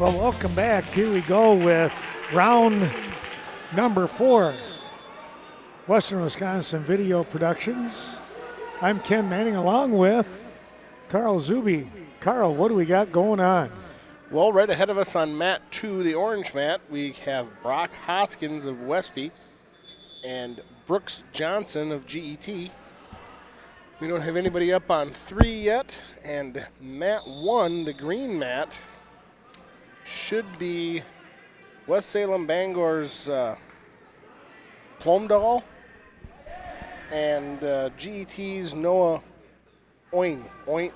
Well, welcome back. Here we go with round number 4. Western Wisconsin Video Productions. I'm Ken Manning along with Carl Zuby. Carl, what do we got going on? Well, right ahead of us on mat 2, the orange mat, we have Brock Hoskins of Westby and Brooks Johnson of G.E.T. We don't have anybody up on 3 yet, and mat 1, the green mat, should be West Salem Bangor's Plumdahl and GET's Noah Owens. I'll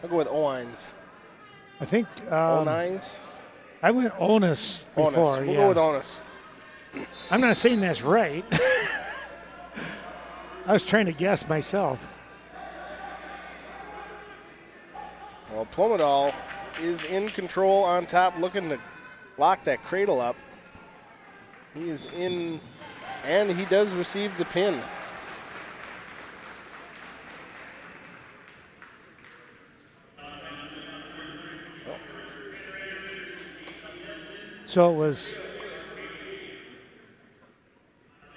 go with Owens. I think Onines. I went Onus before. We'll go with Onus. I'm not saying that's right. I was trying to guess myself. Well, Plumdahl is in control on top, looking to lock that cradle up. He is in, and he does receive the pin. So it was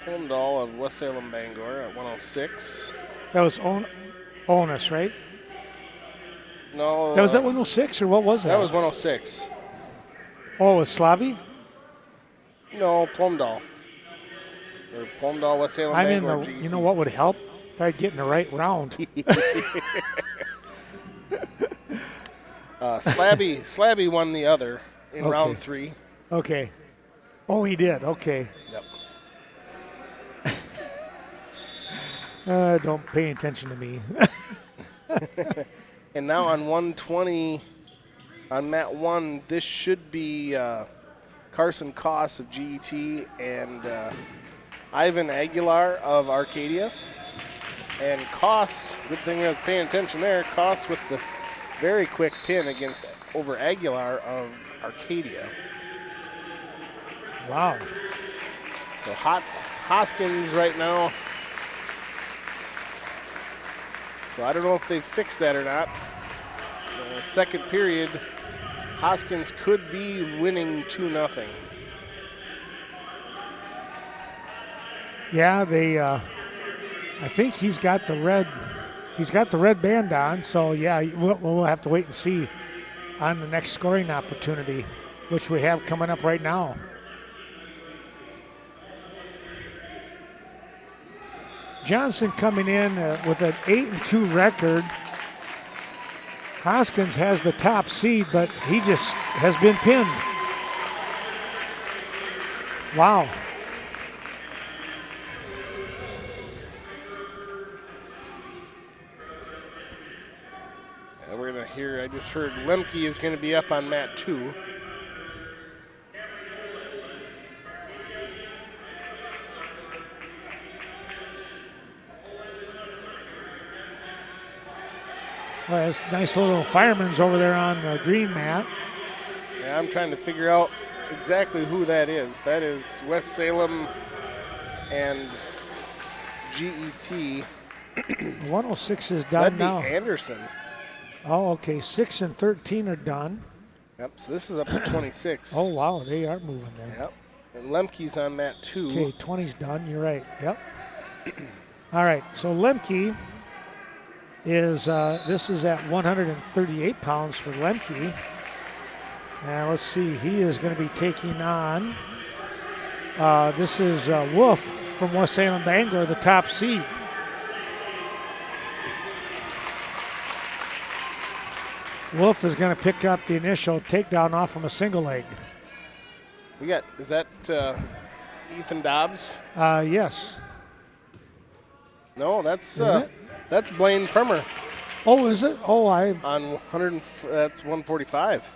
Plumdahl of West Salem Bangor at 106. that was Onus, right? No. That was that 106 or what was that? That was 106. Oh, it was Slavy? No, Plumdahl. Or Plumdahl, West Salem I'm in Bangor. the. GET. You know what would help? If I get in the right round. Slabby won the other in Okay. round 3. Okay. Oh, he did. Okay. Yep. Don't pay attention to me. And now on 120, on mat 1, this should be Carson Koss of GET and Ivan Aguilar of Arcadia. And Koss, good thing I was paying attention there, Koss with the very quick pin over Aguilar of Arcadia. Wow. So Hoskins right now. So I don't know if they fixed that or not. Second period, Hoskins could be winning 2-0. Yeah, they. I think he's got the red. He's got the red band on. So yeah, we'll have to wait and see on the next scoring opportunity, which we have coming up right now. Johnson coming in with an 8-2 record. Hoskins has the top seed, but he just has been pinned. Wow. And we're going to hear, I just heard Lemke is going to be up on mat 2. Well, there's nice little firemen's over there on the green mat. Yeah, I'm trying to figure out exactly who that is. That is West Salem and GET. 106 is So done that'd be now. Anderson. Oh, okay. 6 and 13 are done. Yep, so this is up to 26. Oh, wow. They are moving there. Yep. And Lemke's on mat 2. Okay, 20's done. You're right. Yep. All right. So Lemke is, this is at 138 pounds for Lemke. And let's see. He is going to be taking on, this is Wolf from West Salem Bangor, the top seed. Wolf is going to pick up the initial takedown off from a single leg. Is that Ethan Dobbs? Yes. No, that's Isn't it? that's Blaine Permer Oh, is it? Oh, on 100. That's 145.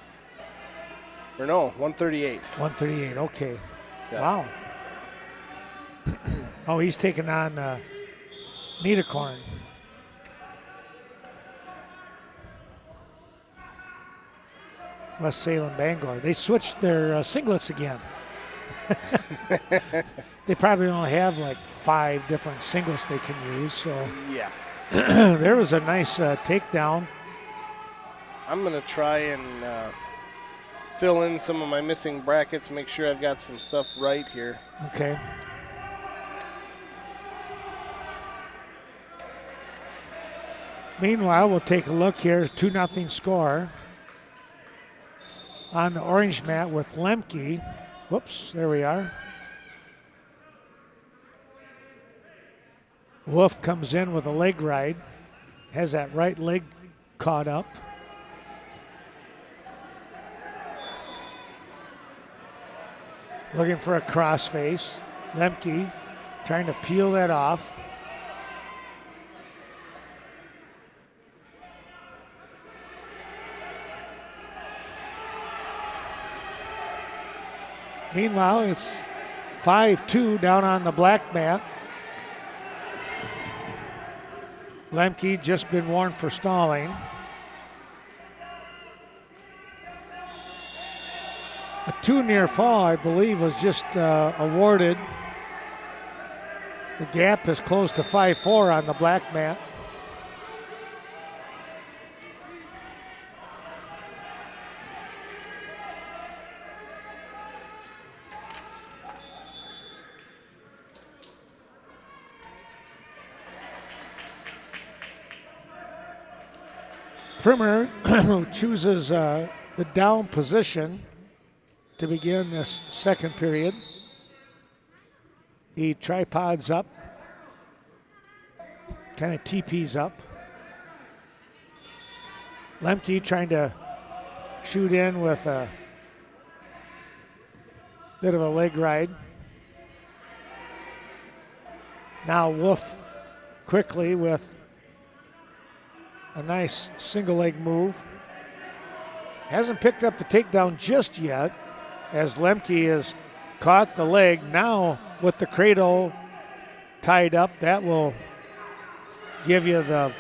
Or no, 138. 138. Okay. Yeah. Wow. Oh, he's taking on Niederkorn. West Salem Bangor. They switched their singlets again. They probably only have like 5 different singlets they can use. So Yeah. there was a nice takedown I'm going to try and fill in some of my missing brackets, make sure I've got some stuff right here. Okay. Meanwhile, we'll take a look here. 2-0 score on the orange mat with Lemke. Whoops, there we are. Wolf comes in with a leg ride. Has that right leg caught up. Looking for a crossface. Lemke trying to peel that off. Meanwhile, it's 5-2 down on the black mat. Lemke just been warned for stalling. A 2 near fall, I believe, was just awarded. The gap is close to 5-4 on the black mat. Primer chooses the down position to begin this second period. He tripods up, kind of TPs up. Lemke trying to shoot in with a bit of a leg ride. Now Wolf quickly with a nice single leg move. Hasn't picked up the takedown just yet as Lemke has caught the leg. Now with the cradle tied up, that will give you the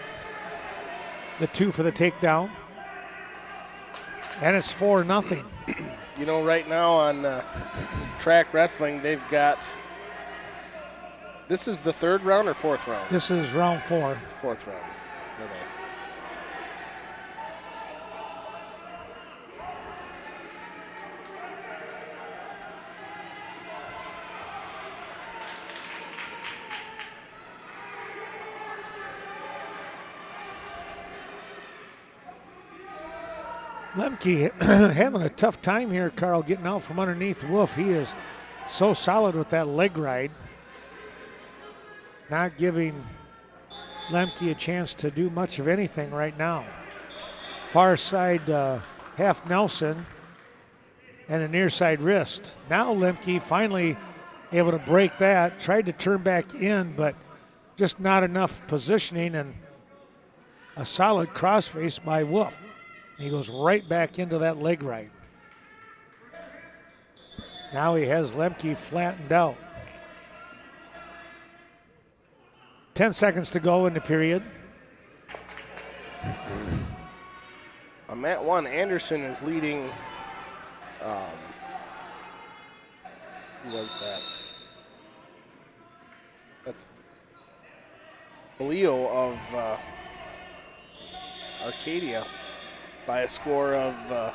2 for the takedown. And it's 4-0. You know, right now on track wrestling, they've got, this is the third round or fourth round? This is round 4. Fourth round. Okay. Lemke having a tough time here, Carl, getting out from underneath Wolf. He is so solid with that leg ride. Not giving Lemke a chance to do much of anything right now. Far side half Nelson and the near side wrist. Now Lemke finally able to break that. Tried to turn back in, but just not enough positioning, and a solid crossface by Wolf. He goes right back into that leg ride. Now he has Lemke flattened out. 10 seconds to go in the period. On mat 1, Anderson is leading. Who was that? That's Leo of Arcadia by a score of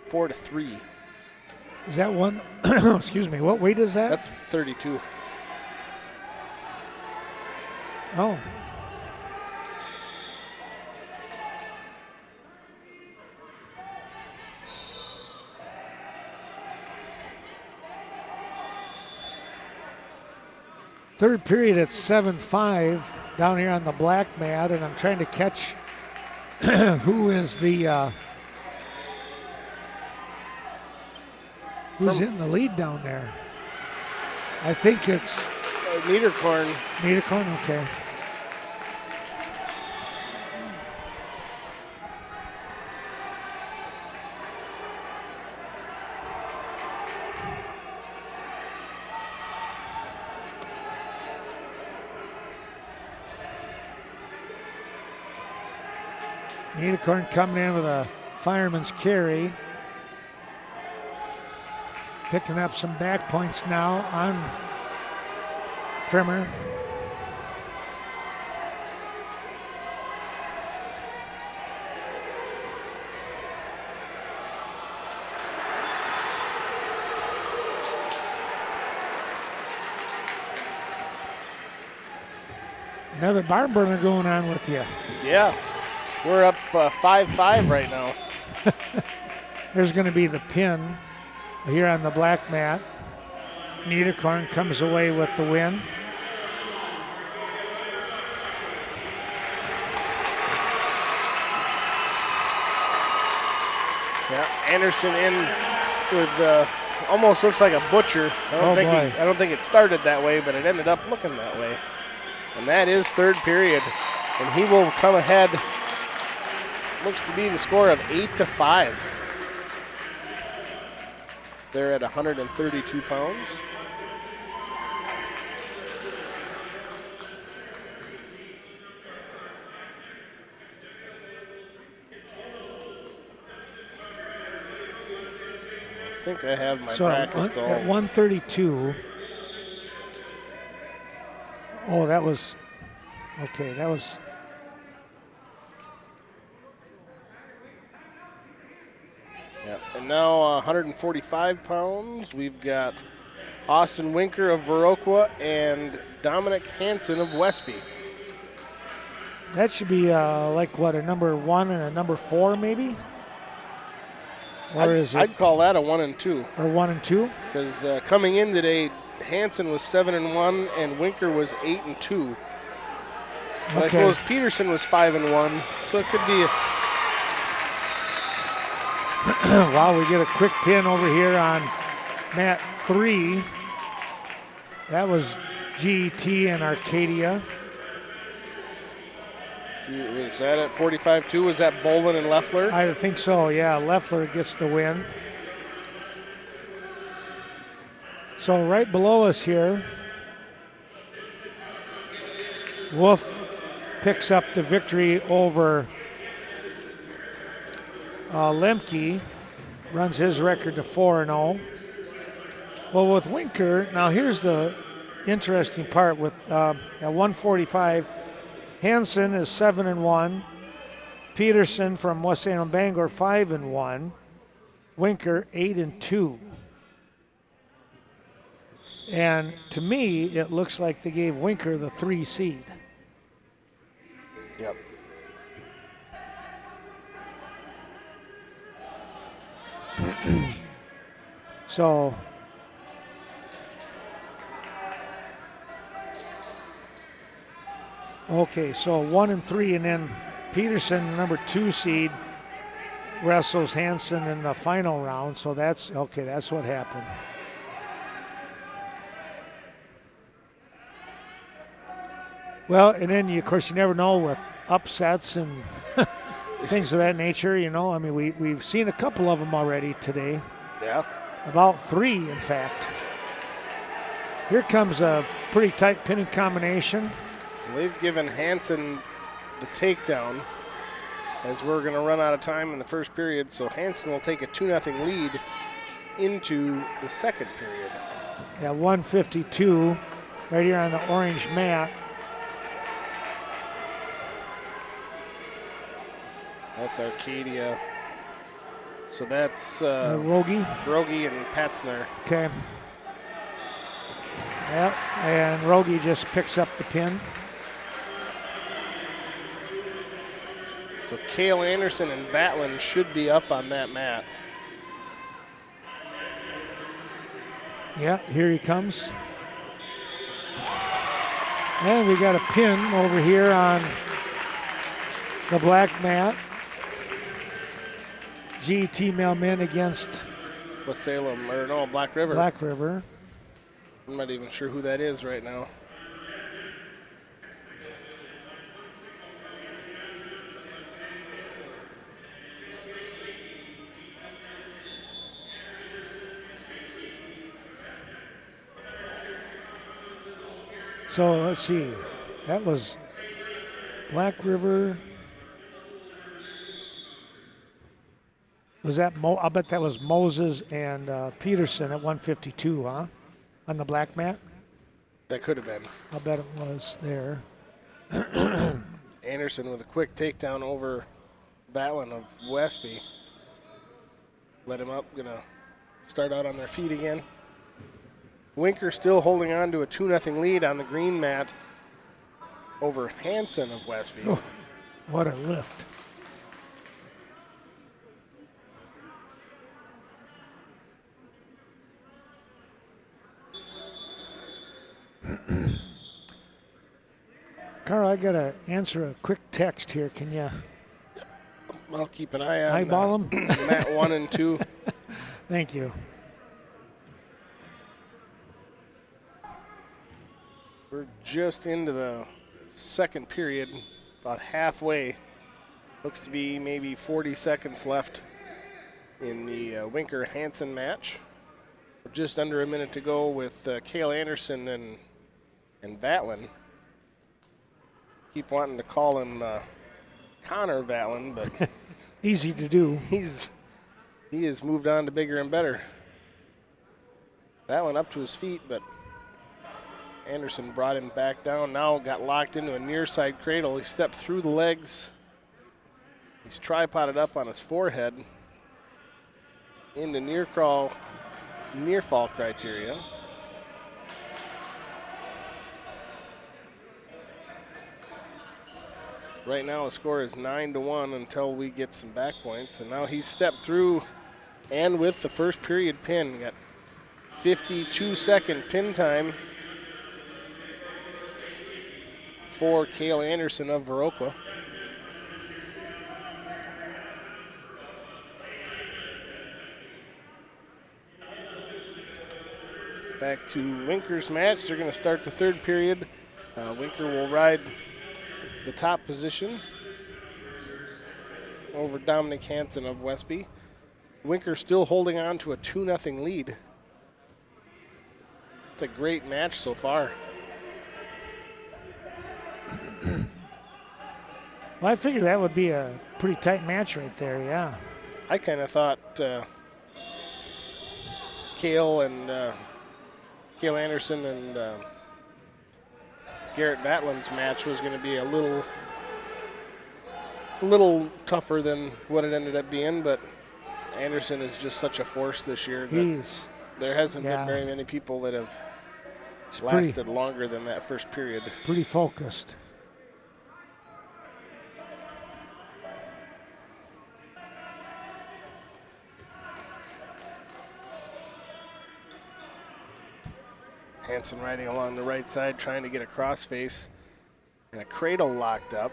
4-3. Is that one? Excuse me. What weight is that? That's 32. Oh. Third period at 7-5 down here on the black mat, and I'm trying to catch who is the who's in the lead down there. I think it's Niederkorn. Niederkorn, okay. Niederkorn coming in with a fireman's carry. Picking up some back points now on Primer. Another barn burner going on with you. Yeah, we're up 5-5 right now. There's going to be the pin here on the black mat. Niederkorn comes away with the win. Yeah, Anderson in with almost looks like a butcher. I don't think it started that way, but it ended up looking that way. And that is third period, and he will come ahead. Looks to be the score of 8-5. They're at 132 pounds. I think I have my brackets all. At 132. Oh, that was okay. That was. Yep. And now 145 pounds. We've got Austin Winker of Viroqua and Dominic Hansen of Westby. That should be like what, a number 1 and a number 4 maybe? Or is it? I'd call that a 1 and 2. Or 1 and 2? Because coming in today, Hansen was 7-1 and Winker was 8-2. But I suppose Peterson was 5-1, so it could be. Wow, we get a quick pin over here on mat 3. That was G.E.T and Arcadia. Was that at 45-2? Was that Bolin and Leffler? I think so, yeah. Leffler gets the win. So right below us here, Wolf picks up the victory over Lemke, runs his record to 4-0. Well, with Winker, now here's the interesting part with at 145, Hansen is 7-1. Peterson from West Salem Bangor 5-1. Winker 8-2. And to me, it looks like they gave Winker the 3 seed. Yep. So okay, so 1 and 3, and then Peterson, the number 2 seed, wrestles Hansen in the final round. So that's okay. That's what happened. Well, and then of course you never know with upsets and things of that nature. You know, I mean we've seen a couple of them already today. Yeah. About 3, in fact. Here comes a pretty tight pinning combination. They've given Hansen the takedown as we're going to run out of time in the first period. So Hansen will take a 2-0 lead into the second period. At 152, right here on the orange mat. That's Arcadia. So that's Rogie and Patzner. Okay. Yep, and Rogie just picks up the pin. So Cale Anderson and Vatlin should be up on that mat. Yeah, here he comes. And we got a pin over here on the black mat. G.E.T Mel-Min against West Salem, or no, Black River. Black River. I'm not even sure who that is right now. So let's see. That was Black River. Was that I bet that was Moses and Peterson at 152, huh? On the black mat? That could have been. I bet it was there. Anderson with a quick takedown over Vatlin of Westby. Let him up, gonna start out on their feet again. Winker still holding on to a 2-0 lead on the green mat. over Hansen of Westby. Oh, what a lift. Carl, I got to answer a quick text here. Can you I'll keep an eye on eyeball them? Mat 1 and 2. Thank you. We're just into the second period, about halfway. Looks to be maybe 40 seconds left in the Winker-Hansen match. Just under a minute to go with Cale Anderson and Vatlin. Keep wanting to call him Connor Vatlin, but easy to do. he has moved on to bigger and better. Vatlin up to his feet, but Anderson brought him back down. Now got locked into a near side cradle. He stepped through the legs. He's tripoded up on his forehead into near fall criteria. Right now the score is 9-1 until we get some back points. And now he's stepped through and with the first period pin. Got 52-second pin time for Cale Anderson of Viroqua. Back to Winker's match. They're going to start the third period. Winker will ride the top position over Dominic Hansen of Westby. Winker still holding on to a 2-0 lead. It's a great match so far. Well, I figured that would be a pretty tight match right there, yeah. I kind of thought Cale Anderson and Garrett Vatlin's match was going to be a little tougher than what it ended up being, but Anderson is just such a force this year that there hasn't been very many people that have lasted longer than that first period. Pretty focused. Hansen riding along the right side, trying to get a crossface, and a cradle locked up.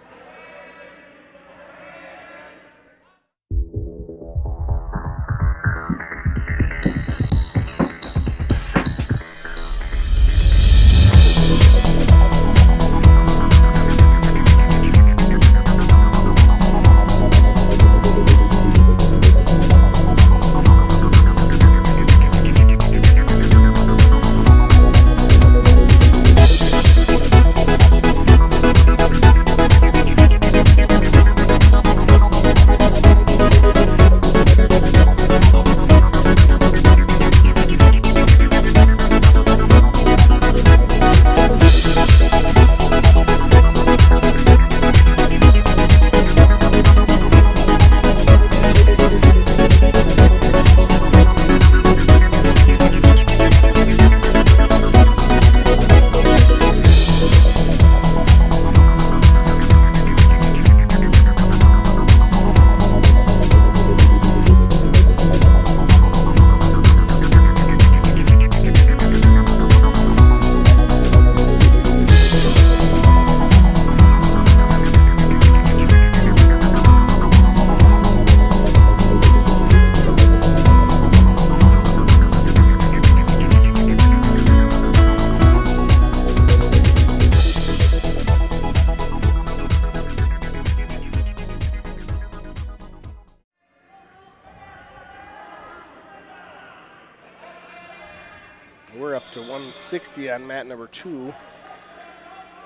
We're up to 160 on mat number 2.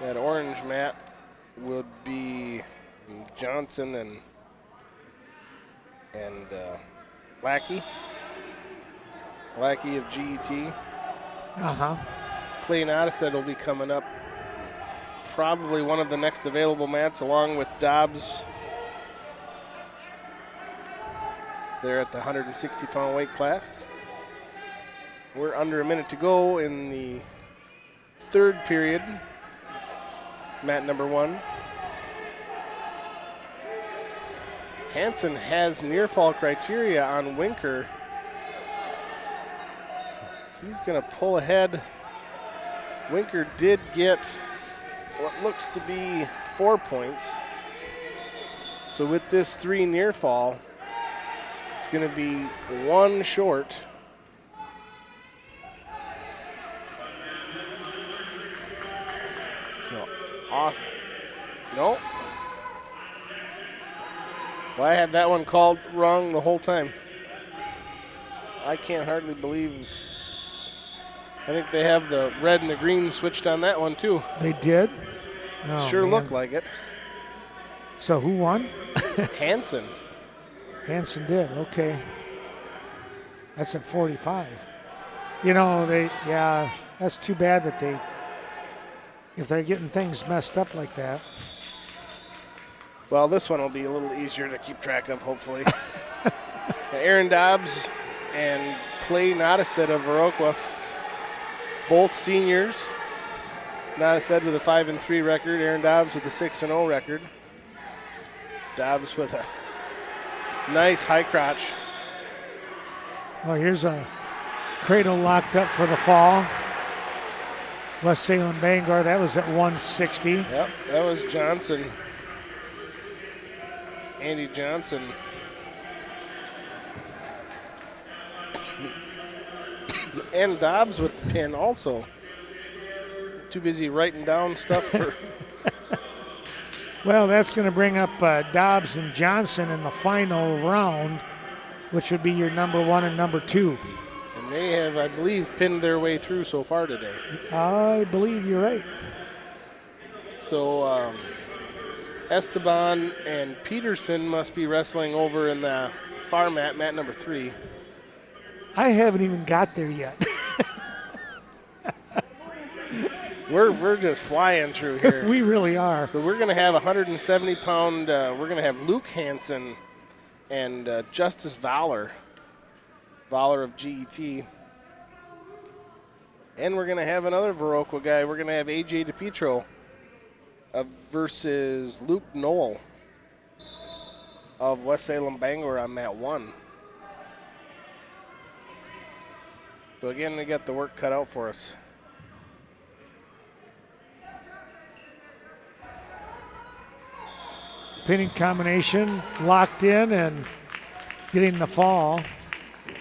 That orange mat would be Johnson and Lackey. Lackey of G.E.T. Clayton Ottestead will be coming up. Probably one of the next available mats, along with Dobbs. They're at the 160-pound weight class. We're under a minute to go in the third period. mat number 1. Hansen has near fall criteria on Winker. He's going to pull ahead. Winker did get what looks to be 4 points. So with this 3 near fall, it's going to be 1 short. So off. Nope. Well, I had that one called wrong the whole time. I can't hardly believe. I think they have the red and the green switched on that one too. They did? Oh, sure man. Looked like it. So who won? Hansen. Hansen did, okay. That's at 45. You know, that's too bad that if they're getting things messed up like that. Well, this one will be a little easier to keep track of, hopefully. Aaron Dobbs and Clay Nottestead of Viroqua, both seniors. Nottestead with a 5-3 record, Aaron Dobbs with a 6-0 record. Dobbs with a nice high crotch. Oh, here's a cradle locked up for the fall. West Salem Bangor, that was at 160. Yep, that was Johnson. Andy Johnson. And Dobbs with the pin also. Too busy writing down stuff for. Well, that's going to bring up Dobbs and Johnson in the final round, which would be your number 1 and number 2. And they have, I believe, pinned their way through so far today. I believe you're right. So Esteban and Peterson must be wrestling over in the far mat number 3. I haven't even got there yet. We're just flying through here. We really are. So we're going to have 170-pound, we're going to have Luke Hansen and Justice Valor of G.E.T. And we're going to have another Viroqua guy. We're going to have A.J. DePietro versus Luke Knoll of West Salem Bangor on mat 1. So again, they got the work cut out for us. Pinning combination locked in and getting the fall.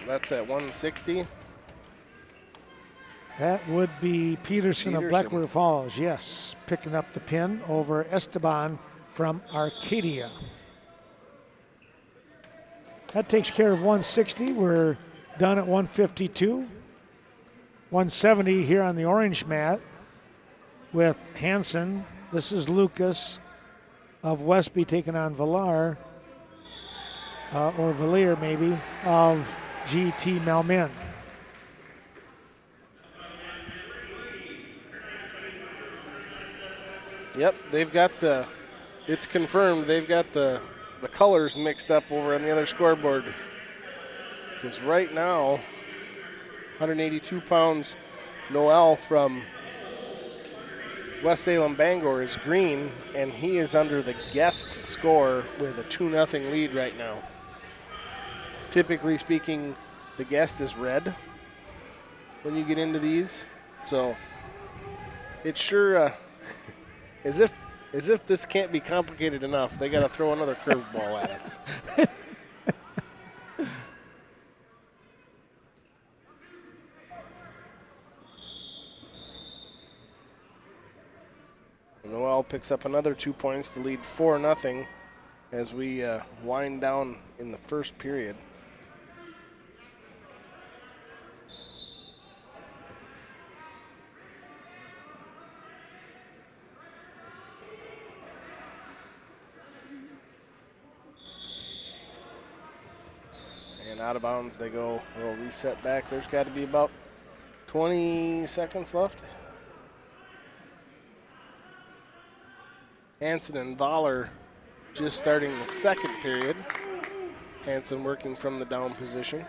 That's at 160. That would be Peterson of Blackwater Falls, yes. Picking up the pin over Esteban from Arcadia. That takes care of 160. We're done at 152. 170 here on the orange mat with Hansen. This is Lucas of Westby taking on Villar, or Villier maybe, of G.E.T. Mel-Min. Yep, they've got it's confirmed, they've got the colors mixed up over on the other scoreboard. Because right now, 182 pounds, Noel from West Salem Bangor is green, and he is under the guest score with a 2-0 lead right now. Typically speaking, the guest is red when you get into these. So it's sure as if this can't be complicated enough, they got to throw another curveball at us. Noel picks up another 2 points to lead 4-0 as we wind down in the first period. And out of bounds they go. We'll reset back. There's got to be about 20 seconds left. Hansen and Voller just starting the second period. Hansen working from the down position.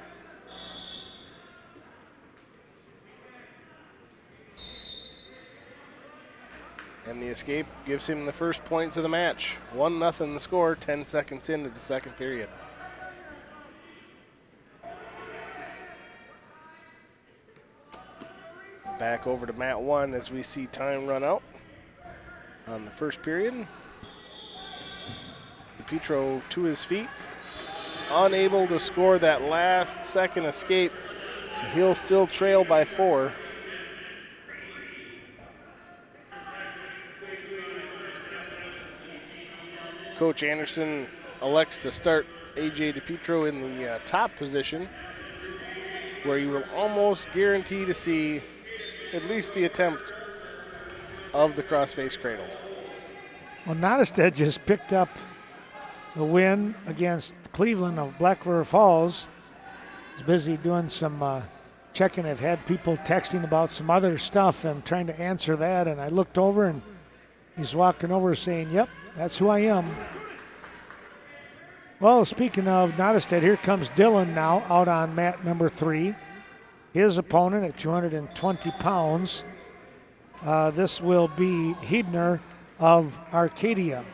And the escape gives him the first points of the match. 1-0 the score, 10 seconds into the second period. Back over to mat 1 as we see time run out on the first period. DePietro to his feet, unable to score that last second escape, so he'll still trail by 4. Coach Anderson elects to start A.J. DePietro in the top position, where you will almost guarantee to see at least the attempt of the crossface cradle. Well, Nottestead just picked up the win against Cleveland of Black River Falls. He's busy doing some checking. I've had people texting about some other stuff and trying to answer that, and I looked over and he's walking over saying, yep, that's who I am. Well, speaking of Nottestead, here comes Dylan now out on mat number 3. His opponent at 220 pounds. This will be Hebner of Arcadia.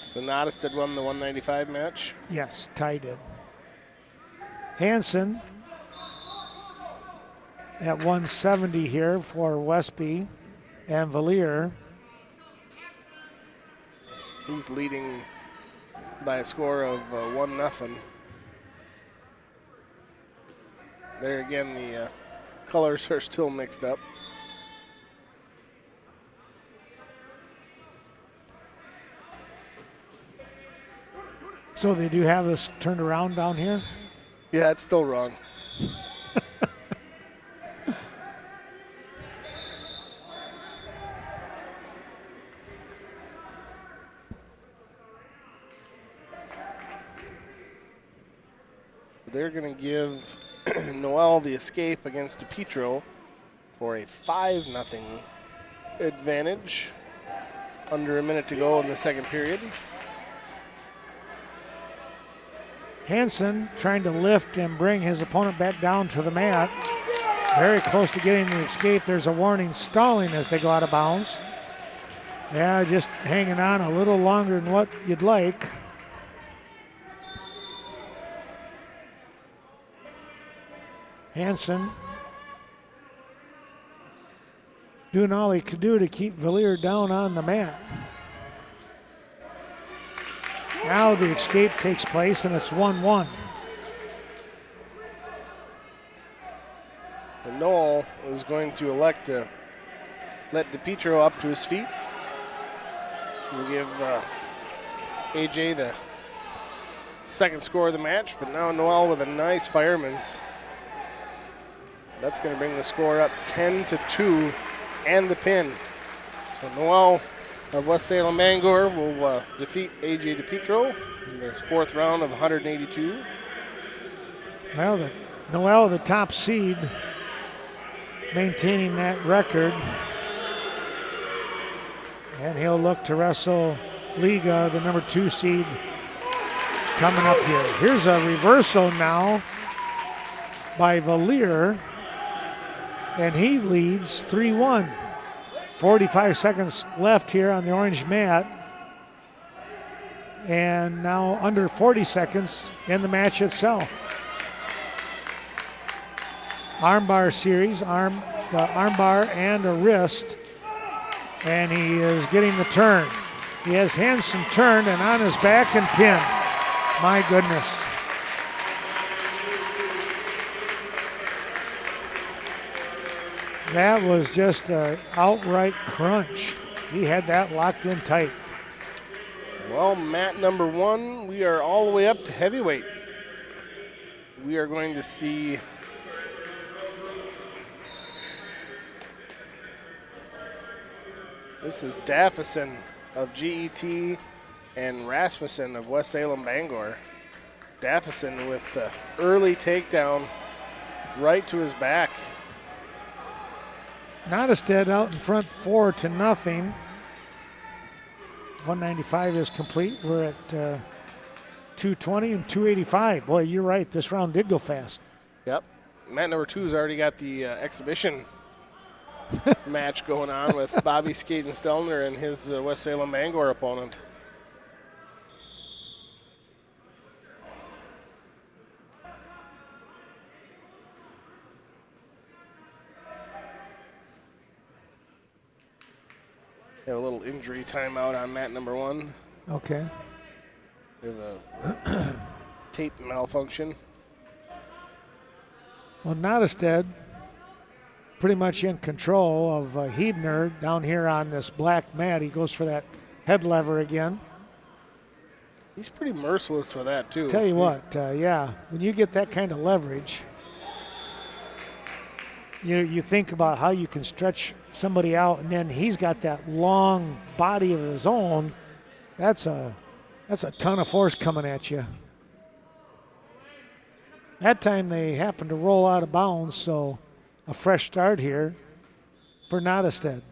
So Nottestead won the 195 match? Yes, Ty did. Hansen at 170 here for Westby, and Valier. He's leading by a score of 1-0. There again, the colors are still mixed up. So they do have this turned around down here? Yeah, it's still wrong. They're going to give Noel the escape against DePietro for a 5-0 advantage. Under a minute to go in the second period. Hansen trying to lift and bring his opponent back down to the mat. Very close to getting the escape. There's a warning, stalling as they go out of bounds. Yeah, just hanging on a little longer than what you'd like. Hansen doing all he could do to keep Valier down on the mat. Now the escape takes place and it's 1-1. And Noel is going to elect to let DePietro up to his feet. We'll give AJ the second score of the match, but now Noel with a nice fireman's. That's going to bring the score up 10-2 and the pin. So Noel of West Salem Bangor will defeat AJ DePietro in this fourth round of 182. Well, Noel, the top seed, maintaining that record. And he'll look to wrestle Liga, the number 2 seed, coming up here. Here's a reversal now by Valier, and he leads 3-1. 45 seconds left here on the orange mat. And now under 40 seconds in the match itself. Armbar series, the armbar and a wrist. And he is getting the turn. He has Hansen turned and on his back and pinned. My goodness. That was just an outright crunch. He had that locked in tight. Well, mat number 1, we are all the way up to heavyweight. We are going to see this is Daffison of G.E.T. and Rasmussen of West Salem Bangor. Daffison with the early takedown right to his back. Nottestead out in front 4-0. 195 is complete. We're at 220 and 285. Boy, you're right. This round did go fast. Yep. Mat number 2 has already got the exhibition match going on with Bobby Skaden-Stelner and his West Salem Bangor opponent. Have a little injury timeout on mat number 1. Okay. We have a tape malfunction. Well, Nottestead pretty much in control of Hebner down here on this black mat. He goes for that head lever again. He's pretty merciless for that, too. Tell you what, yeah, when you get that kind of leverage, you think about how you can stretch somebody out, and then he's got that long body of his own. That's a ton of force coming at you. That time they happened to roll out of bounds, so a fresh start here for Nottestead.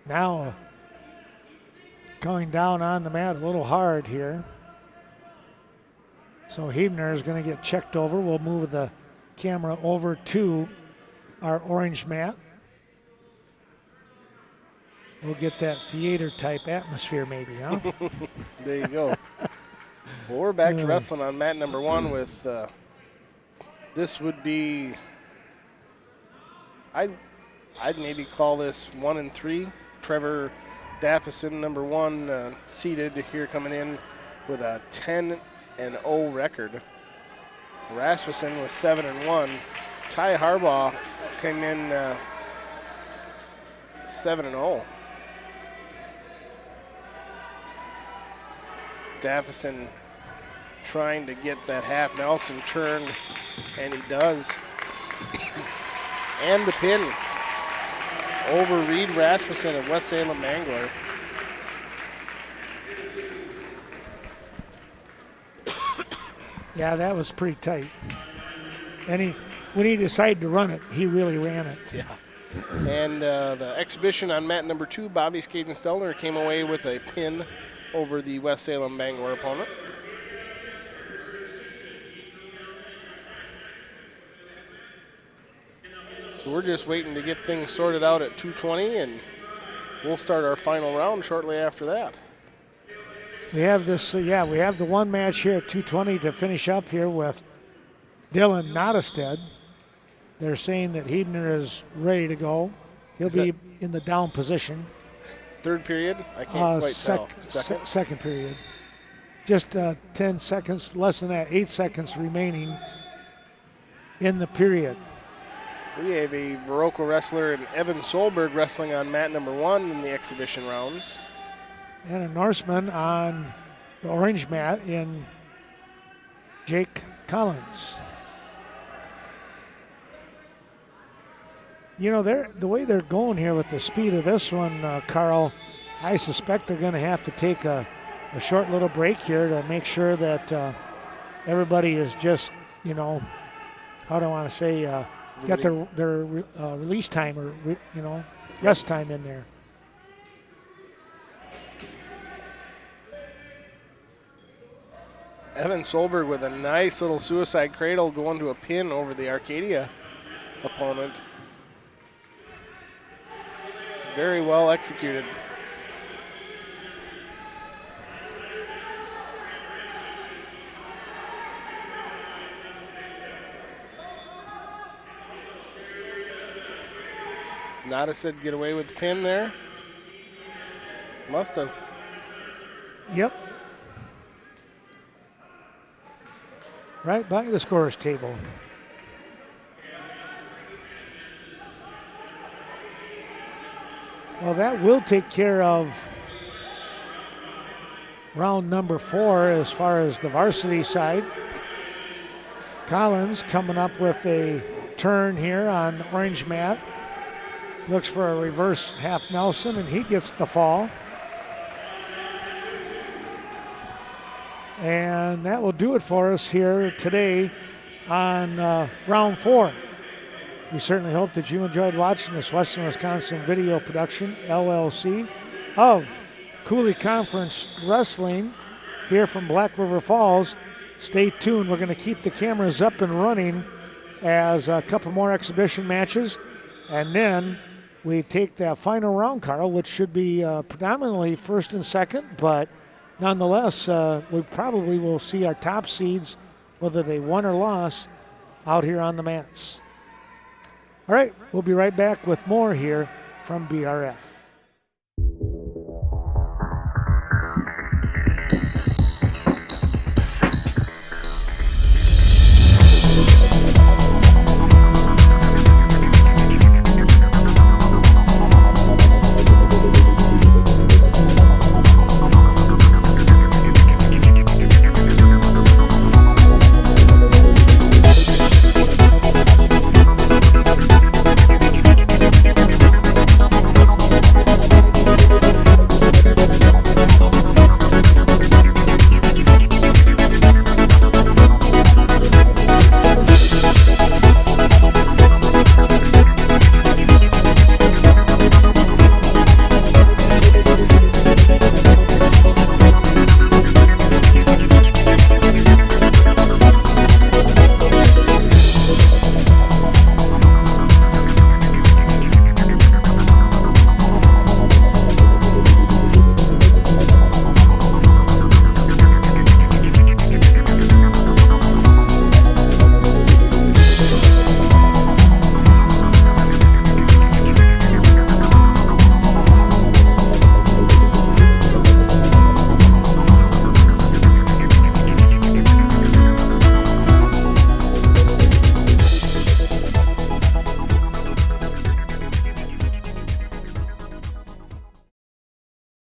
Now going down on the mat a little hard here. So Hebner is going to get checked over. We'll move the camera over to our orange mat. We'll get that theater type atmosphere maybe, huh? There you go. Well, we're back to wrestling on mat number 1 with this would be, I'd maybe call this 1 and 3. Trevor Daffison, number 1, seated here, coming in with a 10-0 record. Rasmussen was 7-1. Ty Harbaugh came in 7-0. Daffison trying to get that half Nelson turned, and he does. And the pin over Reed Rasmussen of West Salem Bangor. Yeah, that was pretty tight. And when he decided to run it, he really ran it. Yeah. And the exhibition on mat number 2, Bobby Skaden-Stelner came away with a pin over the West Salem Bangor opponent. So we're just waiting to get things sorted out at 2:20, and we'll start our final round shortly after that. We have this, we have the one match here at 2:20 to finish up here with Dylan Nottestead. They're saying that Hebner is ready to go. He'll be in the down position. Third period? I can't quite tell. Second period. Just 10 seconds, less than that, 8 seconds remaining in the period. We have a Viroqua wrestler and Evan Solberg wrestling on mat number 1 in the exhibition rounds. And a Norseman on the orange mat in Jake Collins. You know, the way they're going here with the speed of this one, Carl, I suspect they're going to have to take a short little break here to make sure that everybody is just, how do I want to say, got their release time or, rest time in there. Evan Solberg with a nice little suicide cradle going to a pin over the Arcadia opponent. Very well executed. Nottestead get away with the pin there. Must have. Yep. Right by the scorer's table. Well, that will take care of round number 4 as far as the varsity side. Collins coming up with a turn here on orange mat. Looks for a reverse half Nelson, and he gets the fall. And that will do it for us here today on round 4. We certainly hope that you enjoyed watching this Western Wisconsin video production, LLC, of Coulee Conference Wrestling here from Black River Falls. Stay tuned. We're going to keep the cameras up and running as a couple more exhibition matches. And then we take that final round, Carl, which should be predominantly first and second. But nonetheless, we probably will see our top seeds, whether they won or lost, out here on the mats. All right, we'll be right back with more here from BRF.